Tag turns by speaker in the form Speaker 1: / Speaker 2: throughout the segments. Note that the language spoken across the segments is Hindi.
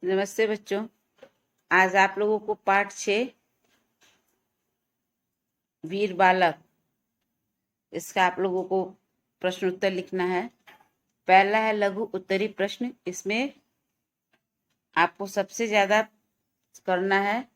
Speaker 1: नमस्ते बच्चों। आज आप लोगों को पाठ 6 वीर बालक, इसका आप लोगों को प्रश्न उत्तर लिखना है। पहला है लघु उत्तरी प्रश्न। इसमें आपको सबसे ज्यादा करना है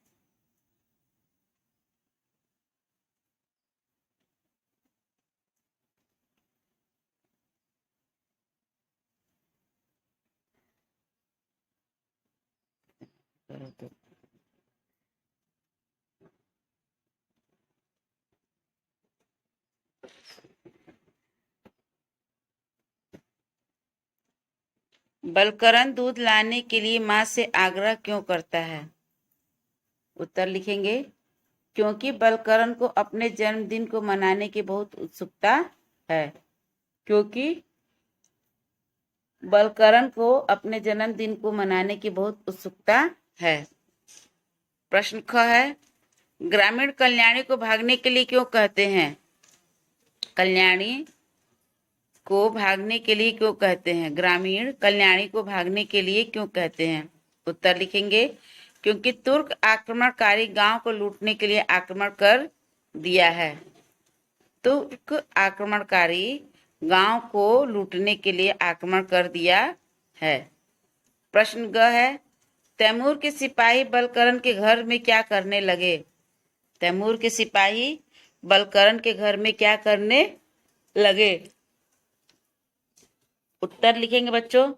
Speaker 1: बलकरण दूध लाने के लिए माँ से आग्रह क्यों करता है? उत्तर लिखेंगे, क्योंकि बलकरण को अपने जन्मदिन को मनाने की बहुत उत्सुकता है। क्योंकि बलकरण को अपने जन्मदिन को मनाने की बहुत उत्सुकता है। प्रश्न ख है, ग्रामीण कल्याणी को भागने के लिए क्यों कहते हैं? कल्याणी को भागने के लिए क्यों कहते हैं? ग्रामीण कल्याणी को भागने के लिए क्यों कहते हैं? उत्तर लिखेंगे, क्योंकि तुर्क आक्रमणकारी गांव को लूटने के लिए आक्रमण कर दिया है। तुर्क आक्रमणकारी गांव को लूटने के लिए आक्रमण कर दिया है। प्रश्न ग है, तैमूर के सिपाही बलकरण के घर में क्या करने लगे? तैमूर के सिपाही बलकरण के घर में क्या करने लगे? उत्तर लिखेंगे बच्चों,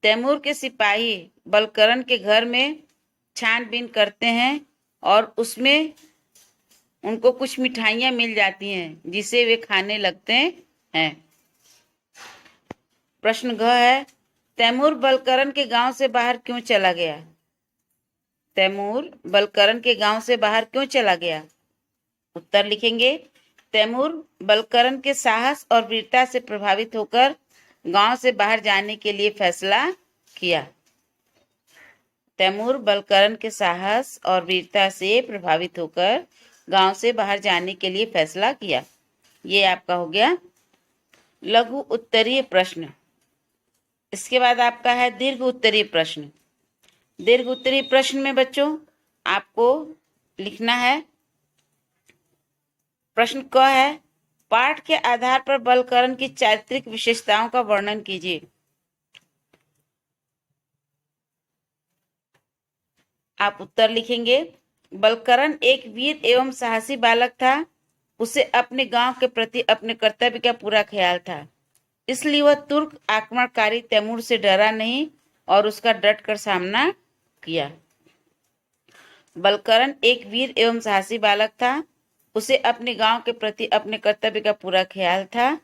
Speaker 1: तैमूर के सिपाही बलकरण के घर में छानबीन करते हैं और उसमें उनको कुछ मिठाइयां मिल जाती हैं जिसे वे खाने लगते हैं। प्रश्न घ है, तैमूर बलकरण के गांव से बाहर क्यों चला गया? तैमूर बलकरण के गांव से बाहर क्यों चला गया? उत्तर लिखेंगे, तैमूर बलकरण के साहस और वीरता से प्रभावित होकर गांव से बाहर जाने के लिए फैसला किया। तैमूर बलकरण के साहस और वीरता से प्रभावित होकर गांव से बाहर जाने के लिए फैसला किया। ये आपका हो गया लघु उत्तरीय प्रश्न। इसके बाद आपका है दीर्घ उत्तरीय प्रश्न। दीर्घ उत्तरीय प्रश्न में बच्चों आपको लिखना है, प्रश्न क है, पाठ के आधार पर बलकरण की चारित्रिक विशेषताओं का वर्णन कीजिए। आप उत्तर लिखेंगे, बलकरण एक वीर एवं साहसी बालक था। उसे अपने गांव के प्रति अपने कर्तव्य का पूरा ख्याल था, इसलिए वह तुर्क आक्रमणकारी तैमूर से डरा नहीं और उसका डट कर सामना किया। बलकरण एक वीर एवं साहसी बालक था। उसे अपने गांव के प्रति अपने कर्तव्य का पूरा ख्याल था,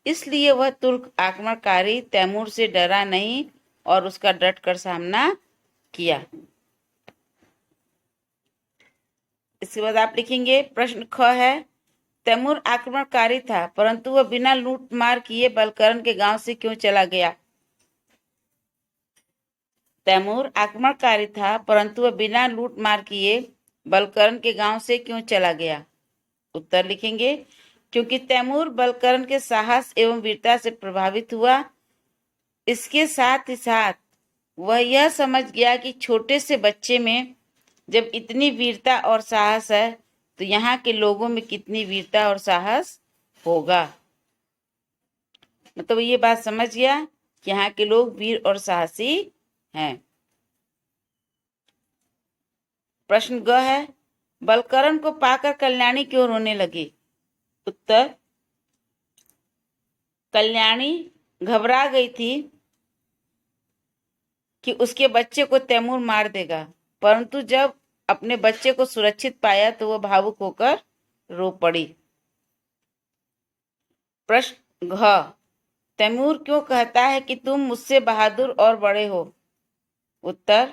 Speaker 1: इसलिए वह तुर्क आक्रमणकारी तैमूर से डरा नहीं और उसका डट कर सामना किया। इसके बाद आप लिखेंगे, प्रश्न ख है, तैमूर आक्रमणकारी था परंतु वह बिना लूट मार किए बलकरण के गांव से क्यों चला गया? तैमूर आक्रमणकारी था परंतु वह बिना लूट मार किए बलकरण के गांव से क्यों चला गया? उत्तर लिखेंगे, क्योंकि तैमूर बलकरण के साहस एवं वीरता से प्रभावित हुआ। इसके साथ ही साथ वह यह समझ गया कि छोटे से बच्चे में जब इतनी वीरता और साहस है तो यहाँ के लोगों में कितनी वीरता और साहस होगा। मतलब ये बात समझ गया कि यहाँ के लोग वीर और साहसी हैं। प्रश्न ग है, बलकरण को पाकर कल्याणी क्यों रोने लगी? उत्तर, कल्याणी घबरा गई थी कि उसके बच्चे को तैमूर मार देगा, परंतु जब अपने बच्चे को सुरक्षित पाया तो वह भावुक होकर रो पड़ी। प्रश्न घ, तैमूर क्यों कहता है कि तुम मुझसे बहादुर और बड़े हो? उत्तर,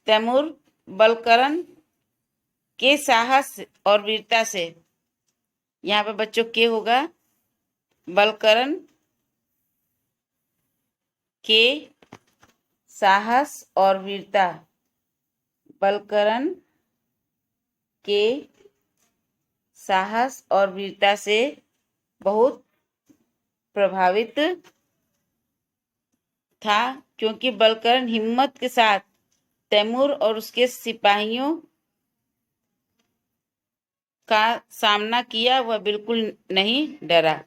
Speaker 1: तैमूर बलकरण के साहस और वीरता से, यहाँ पे बच्चों के होगा, बलकरण के साहस और वीरता, बलकरण के साहस और वीरता से बहुत प्रभावित था, क्योंकि बलकरण हिम्मत के साथ तैमूर और उसके सिपाहियों का सामना किया, वह बिल्कुल नहीं डरा।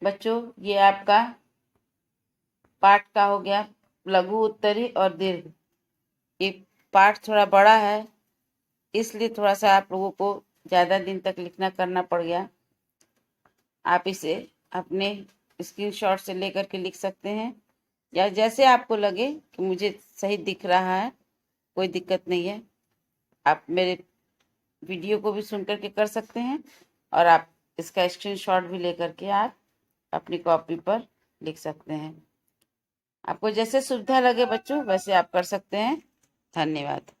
Speaker 1: बच्चों, ये आपका पाठ का हो गया लघु, उत्तरी और दीर्घ। ये पाठ थोड़ा बड़ा है, इसलिए थोड़ा सा आप लोगों को ज़्यादा दिन तक लिखना करना पड़ गया। आप इसे अपने स्क्रीनशॉट से लेकर के लिख सकते हैं, या जैसे आपको लगे कि मुझे सही दिख रहा है, कोई दिक्कत नहीं है। आप मेरे वीडियो को भी सुन करके कर सकते हैं, और आप इसका स्क्रीनशॉट भी लेकर के आप अपनी कॉपी पर लिख सकते हैं। आपको जैसे सुविधा लगे बच्चों, वैसे आप कर सकते हैं। धन्यवाद।